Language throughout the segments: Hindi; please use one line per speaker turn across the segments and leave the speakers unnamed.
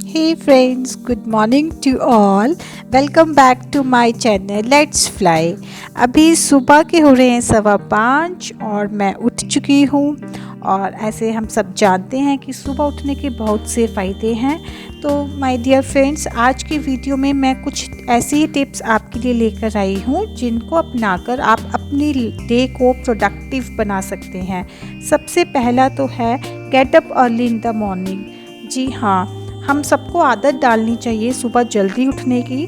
Hey friends, good morning to all. Welcome back to my channel Let's Fly. अभी सुबह के हो रहे हैं 5:15 और मैं उठ चुकी हूँ। और ऐसे हम सब जानते हैं कि सुबह उठने के बहुत से फ़ायदे हैं। तो माय डियर फ्रेंड्स, आज की वीडियो में मैं कुछ ऐसी ही टिप्स आपके लिए लेकर आई हूँ जिनको अपनाकर आप अपनी डे को प्रोडक्टिव बना सकते हैं। सबसे पहला तो है get up early in the morning. जी हाँ, हम सबको आदत डालनी चाहिए सुबह जल्दी उठने की।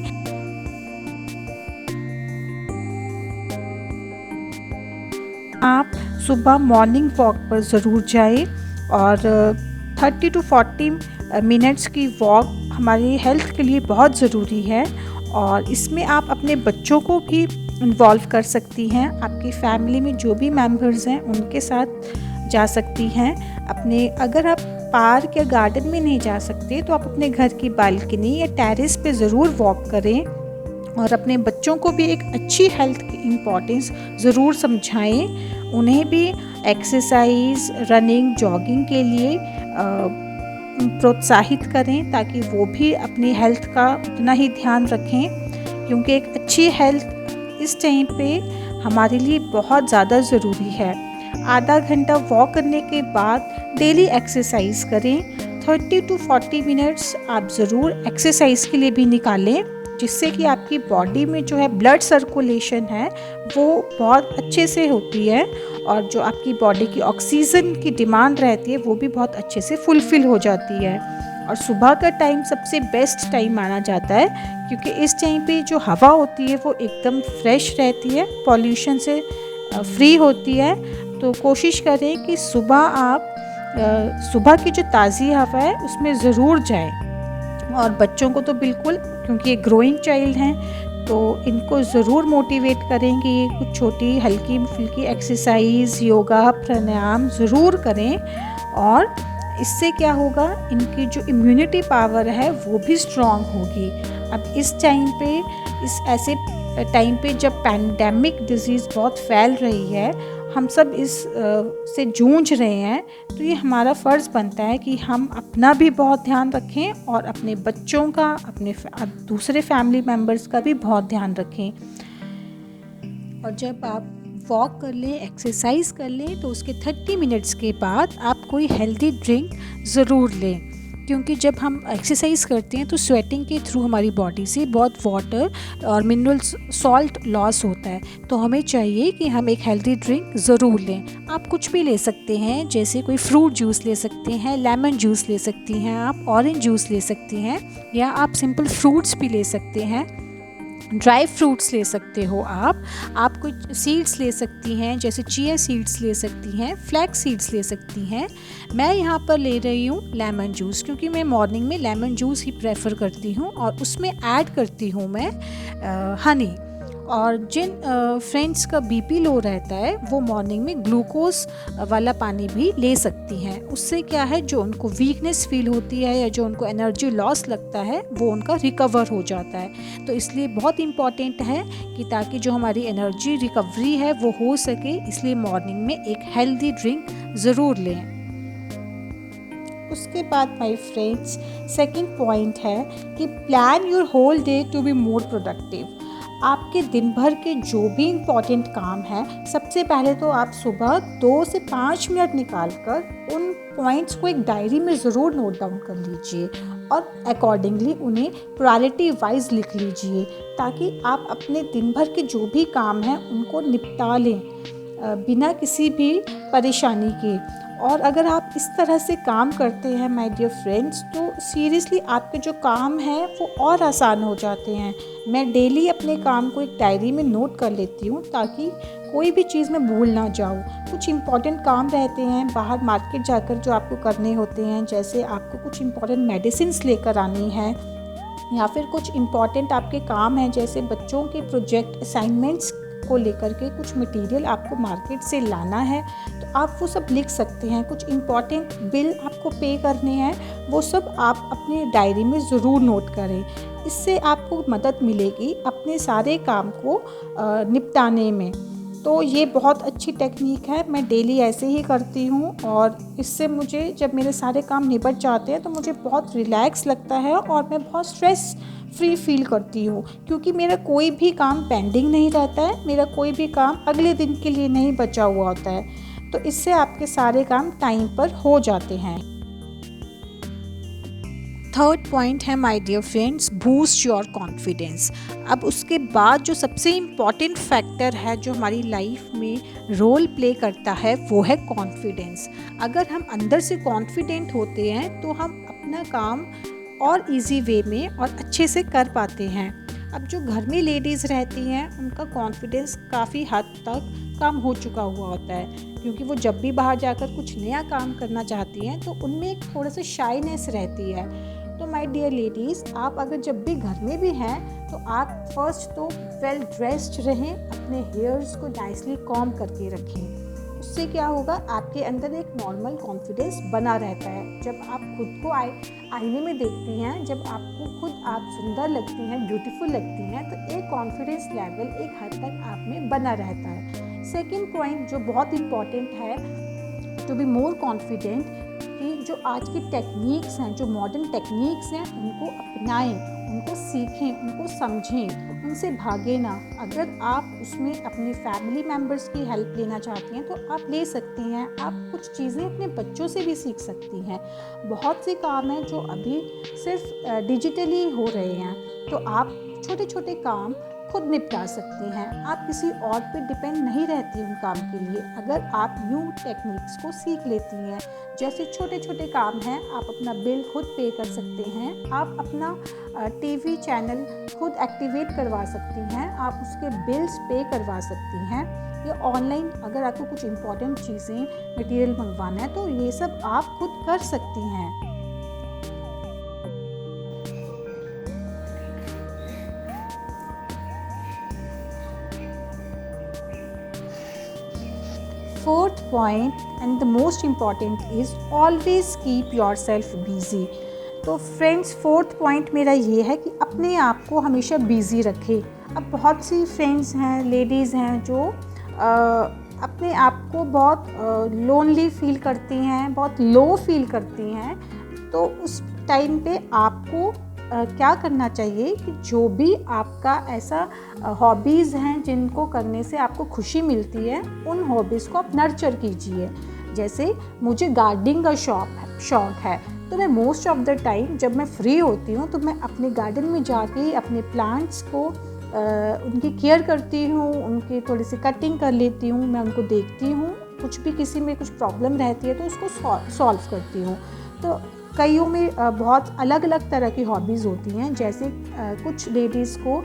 आप सुबह मॉर्निंग वॉक पर ज़रूर जाएं और 30 to 40 मिनट्स की वॉक हमारी हेल्थ के लिए बहुत ज़रूरी है। और इसमें आप अपने बच्चों को भी इन्वॉल्व कर सकती हैं। आपकी फैमिली में जो भी मेंबर्स हैं उनके साथ जा सकती हैं। अगर आप पार्क या गार्डन में नहीं जा सकते तो आप अपने घर की बालकनी या टेरेस पे ज़रूर वॉक करें और अपने बच्चों को भी एक अच्छी हेल्थ की इम्पोर्टेंस ज़रूर समझाएं। उन्हें भी एक्सरसाइज, रनिंग, जॉगिंग के लिए प्रोत्साहित करें ताकि वो भी अपनी हेल्थ का उतना ही ध्यान रखें, क्योंकि एक अच्छी हेल्थ इस टाइम पे हमारे लिए बहुत ज़्यादा ज़रूरी है। आधा घंटा वॉक करने के बाद डेली एक्सरसाइज करें। 30 to 40 मिनट्स आप ज़रूर एक्सरसाइज के लिए भी निकालें, जिससे कि आपकी बॉडी में जो है ब्लड सर्कुलेशन है वो बहुत अच्छे से होती है और जो आपकी बॉडी की ऑक्सीजन की डिमांड रहती है वो भी बहुत अच्छे से फुलफ़िल हो जाती है। और सुबह का टाइम सबसे बेस्ट टाइम माना जाता है, क्योंकि इस टाइम पे जो हवा होती है वो एकदम फ्रेश रहती है, पॉल्यूशन से फ्री होती है। तो कोशिश करें कि सुबह की जो ताज़ी हवा है उसमें ज़रूर जाएं। और बच्चों को तो बिल्कुल, क्योंकि ये ग्रोइंग चाइल्ड हैं, तो इनको ज़रूर मोटिवेट करें कि ये कुछ छोटी हल्की फुल्की एक्सरसाइज, योगा, प्राणायाम ज़रूर करें। और इससे क्या होगा, इनकी जो इम्यूनिटी पावर है वो भी स्ट्रॉन्ग होगी। अब इस ऐसे टाइम पे जब पैंडेमिक डिजीज़ बहुत फैल रही है, हम सब से जूझ रहे हैं, तो ये हमारा फ़र्ज़ बनता है कि हम अपना भी बहुत ध्यान रखें और अपने बच्चों का, अपने दूसरे फैमिली मेम्बर्स का भी बहुत ध्यान रखें। और जब आप वॉक कर लें, एक्सरसाइज कर लें, तो उसके 30 मिनट्स के बाद आप कोई हेल्दी ड्रिंक ज़रूर लें, क्योंकि जब हम एक्सरसाइज करते हैं तो स्वेटिंग के थ्रू हमारी बॉडी से बहुत वाटर और मिनरल्स, सॉल्ट लॉस होता है। तो हमें चाहिए कि हम एक हेल्दी ड्रिंक ज़रूर लें। आप कुछ भी ले सकते हैं, जैसे कोई फ्रूट जूस ले सकते हैं, लेमन जूस ले सकती हैं, आप ऑरेंज जूस ले सकती हैं, या आप सिंपल फ्रूट्स भी ले सकते हैं, ड्राई फ्रूट्स ले सकते हो। आप कुछ सीड्स ले सकती हैं, जैसे चिया सीड्स ले सकती हैं, फ्लैक्स सीड्स ले सकती हैं। मैं यहाँ पर ले रही हूँ लेमन जूस, क्योंकि मैं मॉर्निंग में लेमन जूस ही प्रेफर करती हूँ और उसमें ऐड करती हूँ मैं हनी। और जिन फ्रेंड्स का बीपी लो रहता है वो मॉर्निंग में ग्लूकोज वाला पानी भी ले सकती हैं। उससे क्या है, जो उनको वीकनेस फील होती है या जो उनको एनर्जी लॉस लगता है वो उनका रिकवर हो जाता है। तो इसलिए बहुत इम्पॉर्टेंट है कि ताकि जो हमारी एनर्जी रिकवरी है वो हो सके, इसलिए मॉर्निंग में एक हेल्दी ड्रिंक ज़रूर लें। उसके बाद माय फ्रेंड्स, सेकंड पॉइंट है कि plan your whole day to be more productive. आपके दिन भर के जो भी इम्पॉर्टेंट काम है, सबसे पहले तो आप सुबह 2 से 5 मिनट निकाल कर उन पॉइंट्स को एक डायरी में ज़रूर नोट डाउन कर लीजिए और अकॉर्डिंगली उन्हें प्रायोरिटी वाइज लिख लीजिए, ताकि आप अपने दिन भर के जो भी काम हैं उनको निपटा लें बिना किसी भी परेशानी के। और अगर आप इस तरह से काम करते हैं माय डियर फ्रेंड्स, तो सीरियसली आपके जो काम हैं वो और आसान हो जाते हैं। मैं डेली अपने काम को एक डायरी में नोट कर लेती हूँ, ताकि कोई भी चीज़ मैं भूल ना जाऊँ। कुछ इम्पॉर्टेंट काम रहते हैं बाहर मार्केट जाकर जो आपको करने होते हैं, जैसे आपको कुछ इम्पॉर्टेंट मेडिसिन्स लेकर आनी है, या फिर कुछ इम्पॉर्टेंट आपके काम हैं जैसे बच्चों के प्रोजेक्ट असाइनमेंट्स को लेकर के कुछ मटेरियल आपको मार्केट से लाना है, तो आप वो सब लिख सकते हैं। कुछ इम्पॉर्टेंट बिल आपको पे करने हैं, वो सब आप अपनी डायरी में ज़रूर नोट करें। इससे आपको मदद मिलेगी अपने सारे काम को निपटाने में। तो ये बहुत अच्छी टेक्निक है, मैं डेली ऐसे ही करती हूँ और इससे मुझे जब मेरे सारे काम निपट जाते हैं तो मुझे बहुत रिलैक्स लगता है और मैं बहुत स्ट्रेस फ्री फील करती हूँ, क्योंकि मेरा कोई भी काम पेंडिंग नहीं रहता है, मेरा कोई भी काम अगले दिन के लिए नहीं बचा हुआ होता है। तो इससे आपके सारे काम टाइम पर हो जाते हैं। थर्ड पॉइंट है my dear friends, boost your confidence. अब उसके बाद जो सबसे इम्पॉर्टेंट फैक्टर है जो हमारी लाइफ में रोल प्ले करता है वो है कॉन्फिडेंस। अगर हम अंदर से कॉन्फिडेंट होते हैं तो हम अपना काम और इजी वे में और अच्छे से कर पाते हैं। अब जो घर में लेडीज़ रहती हैं उनका कॉन्फिडेंस काफ़ी हद तक कम हो चुका हुआ होता है, क्योंकि वो जब भी बाहर जाकर कुछ नया काम करना चाहती हैं तो उनमें एक थोड़ा सा शाइनेस रहती है। तो माय डियर लेडीज़, आप अगर जब भी घर में भी हैं तो आप फर्स्ट तो वेल ड्रेस्ड रहें, अपने हेयर्स को नाइसली कॉम करके रखें। उससे क्या होगा, आपके अंदर एक नॉर्मल कॉन्फिडेंस बना रहता है। जब आप खुद को आईने में देखती हैं, जब आपको खुद आप सुंदर लगती हैं, ब्यूटीफुल लगती हैं, तो एक कॉन्फिडेंस लेवल एक हद तक आप में बना रहता है। सेकेंड पॉइंट जो बहुत इम्पॉर्टेंट है टू बी मोर कॉन्फिडेंट, कि जो आज की टेक्निक्स हैं, जो मॉडर्न टेक्निक्स हैं, उनको अपनाएं, उनको सीखें, उनको समझें, उनसे भागें ना। अगर आप उसमें अपनी फैमिली मेम्बर्स की हेल्प लेना चाहती हैं तो आप ले सकती हैं। आप कुछ चीज़ें अपने बच्चों से भी सीख सकती हैं। बहुत से काम हैं जो अभी सिर्फ डिजिटली हो रहे हैं, तो आप छोटे छोटे काम खुद निपटा सकती हैं। आप किसी और पे डिपेंड नहीं रहती उन काम के लिए, अगर आप न्यू टेक्निक्स को सीख लेती हैं। जैसे छोटे छोटे काम हैं, आप अपना बिल खुद पे कर सकते हैं, आप अपना टीवी चैनल खुद एक्टिवेट करवा सकती हैं, आप उसके बिल्स पे करवा सकती हैं। या ऑनलाइन अगर आपको कुछ इम्पॉर्टेंट चीज़ें मटेरियल मंगवाना है तो ये सब आप खुद कर सकती हैं। Fourth point and the most important is always keep yourself busy। तो फ्रेंड्स, फोर्थ पॉइंट मेरा ये है कि अपने आप को हमेशा बिज़ी रखें। अब बहुत सी फ्रेंड्स हैं, लेडीज़ हैं जो अपने आप को बहुत लोनली फील करती हैं, बहुत लो फील करती हैं। तो उस टाइम पे आपको क्या करना चाहिए कि जो भी आपका ऐसा हॉबीज़ हैं जिनको करने से आपको खुशी मिलती है, उन हॉबीज़ को आप नर्चर कीजिए। जैसे मुझे गार्डनिंग का शौक़ है, तो मैं मोस्ट ऑफ द टाइम जब मैं फ्री होती हूँ तो मैं अपने गार्डन में जाके अपने प्लांट्स को उनकी केयर करती हूँ, उनकी थोड़ी सी कटिंग कर लेती हूँ, मैं उनको देखती हूँ। कुछ भी किसी में कुछ प्रॉब्लम रहती है तो उसको सॉल्व करती हूँ। तो कईयों में बहुत अलग अलग तरह की हॉबीज़ होती हैं। जैसे कुछ लेडीज़ को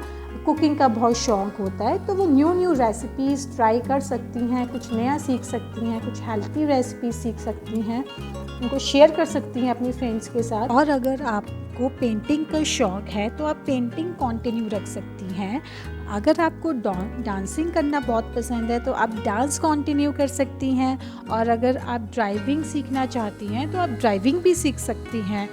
कुकिंग का बहुत शौक़ होता है, तो वो न्यू रेसिपीज़ ट्राई कर सकती हैं, कुछ नया सीख सकती हैं, कुछ हेल्थी रेसिपीज़ सीख सकती हैं, उनको शेयर कर सकती हैं अपनी फ्रेंड्स के साथ। और अगर आपको पेंटिंग का शौक़ है तो आप पेंटिंग कंटिन्यू रख सकती हैं। अगर आपको डांसिंग करना बहुत पसंद है तो आप डांस कंटिन्यू कर सकती हैं। और अगर आप ड्राइविंग सीखना चाहती हैं तो आप ड्राइविंग भी सीख सकती हैं।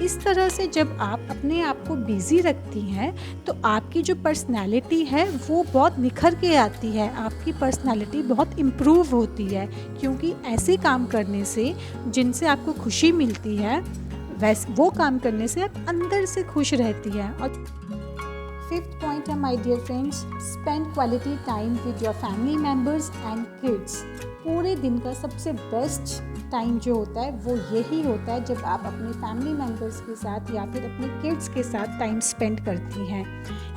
इस तरह से जब आप अपने आप को बिज़ी रखती हैं तो आपकी जो पर्सनैलिटी है वो बहुत निखर के आती है, आपकी पर्सनैलिटी बहुत इम्प्रूव होती है, क्योंकि ऐसे काम करने से जिनसे आपको खुशी मिलती है वो काम करने से आप अंदर से खुश रहती हैं। और फिफ्थ पॉइंट है my dear friends, spend quality time with your family members and kids. पूरे दिन का सबसे बेस्ट टाइम जो होता है वो यही होता है जब आप अपने फैमिली मेम्बर्स के साथ या फिर अपने किड्स के साथ टाइम स्पेंड करती हैं।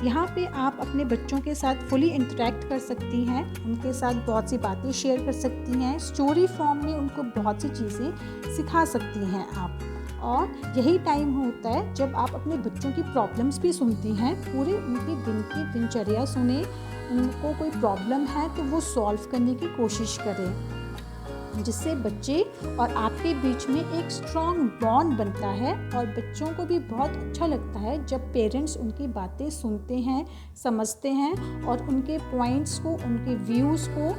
यहाँ पे आप अपने बच्चों के साथ फुली इंटरेक्ट कर सकती हैं, उनके साथ बहुत सी बातें शेयर कर सकती हैं, स्टोरी फॉर्म में उनको बहुत सी चीज़ें सिखा सकती हैं आप। और यही टाइम होता है जब आप अपने बच्चों की प्रॉब्लम्स भी सुनती हैं, पूरे उनके दिन की दिनचर्या सुने, उनको कोई प्रॉब्लम है तो वो सॉल्व करने की कोशिश करें, जिससे बच्चे और आपके बीच में एक स्ट्रॉन्ग बॉन्ड बनता है। और बच्चों को भी बहुत अच्छा लगता है जब पेरेंट्स उनकी बातें सुनते हैं, समझते हैं और उनके पॉइंट्स को, उनके व्यूज़ को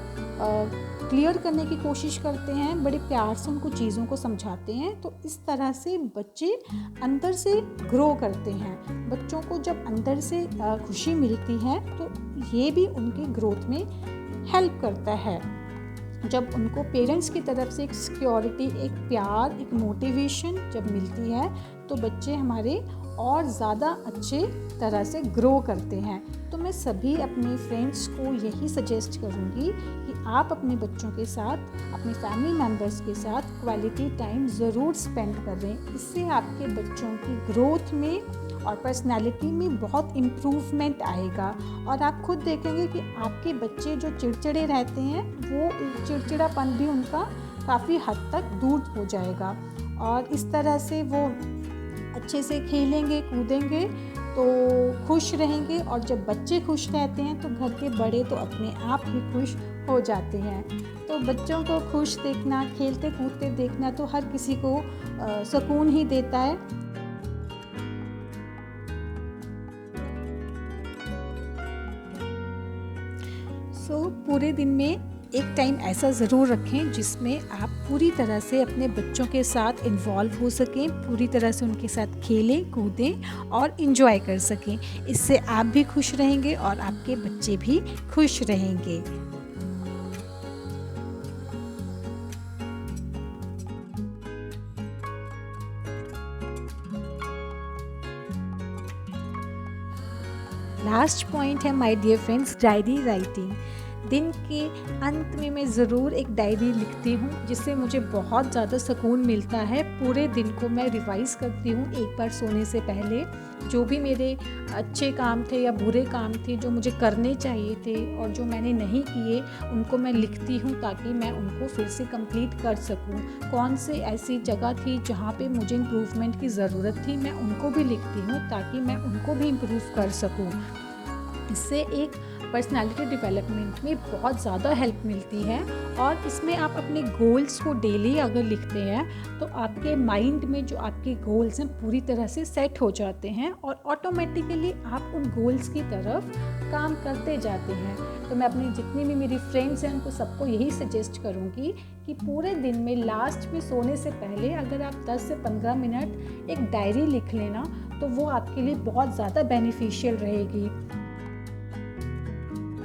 क्लियर करने की कोशिश करते हैं, बड़े प्यार से उनको चीज़ों को समझाते हैं। तो इस तरह से बच्चे अंदर से ग्रो करते हैं। बच्चों को जब अंदर से खुशी मिलती है तो ये भी उनके ग्रोथ में हेल्प करता है। जब उनको पेरेंट्स की तरफ से एक सिक्योरिटी, एक प्यार, एक मोटिवेशन जब मिलती है तो बच्चे हमारे और ज़्यादा अच्छे तरह से ग्रो करते हैं। तो मैं सभी अपने फ्रेंड्स को यही सजेस्ट करूँगी कि आप अपने बच्चों के साथ, अपने फैमिली मेम्बर्स के साथ क्वालिटी टाइम ज़रूर स्पेंड करें। इससे आपके बच्चों की ग्रोथ में और पर्सनैलिटी में बहुत इम्प्रूवमेंट आएगा और आप खुद देखेंगे कि आपके बच्चे जो चिड़चिड़े रहते हैं वो चिड़चिड़ापन भी उनका काफ़ी हद तक दूर हो जाएगा और इस तरह से वो अच्छे से खेलेंगे, कूदेंगे तो खुश रहेंगे। और जब बच्चे खुश रहते हैं तो घर के बड़े तो अपने आप ही खुश हो जाते हैं। तो बच्चों को खुश देखना, खेलते कूदते देखना तो हर किसी को सुकून ही देता है। पूरे दिन में एक टाइम ऐसा ज़रूर रखें जिसमें आप पूरी तरह से अपने बच्चों के साथ इन्वॉल्व हो सकें, पूरी तरह से उनके साथ खेलें, कूदें और इन्जॉय कर सकें। इससे आप भी खुश रहेंगे और आपके बच्चे भी खुश रहेंगे। लास्ट पॉइंट है my dear friends, diary writing. दिन के अंत में मैं ज़रूर एक डायरी लिखती हूँ जिससे मुझे बहुत ज़्यादा सुकून मिलता है। पूरे दिन को मैं रिवाइज़ करती हूँ एक बार सोने से पहले, जो भी मेरे अच्छे काम थे या बुरे काम थे जो मुझे करने चाहिए थे और जो मैंने नहीं किए उनको मैं लिखती हूँ ताकि मैं उनको फिर से कंप्लीट कर सकूँ। कौन से ऐसी जगह थी जहाँ पे मुझे इम्प्रूवमेंट की ज़रूरत थी, मैं उनको भी लिखती हूँ ताकि मैं उनको भी इम्प्रूव कर सकूँ। इससे एक पर्सनालिटी डेवलपमेंट में बहुत ज़्यादा हेल्प मिलती है और इसमें आप अपने गोल्स को डेली अगर लिखते हैं तो आपके माइंड में जो आपके गोल्स हैं पूरी तरह से सेट हो जाते हैं और ऑटोमेटिकली आप उन गोल्स की तरफ काम करते जाते हैं। तो मैं अपनी जितनी भी मेरी फ्रेंड्स हैं उनको सबको यही सजेस्ट करूँगी कि पूरे दिन में लास्ट में सोने से पहले अगर आप 10 से 15 मिनट एक डायरी लिख लेना तो वो आपके लिए बहुत ज़्यादा बेनिफिशियल रहेगी।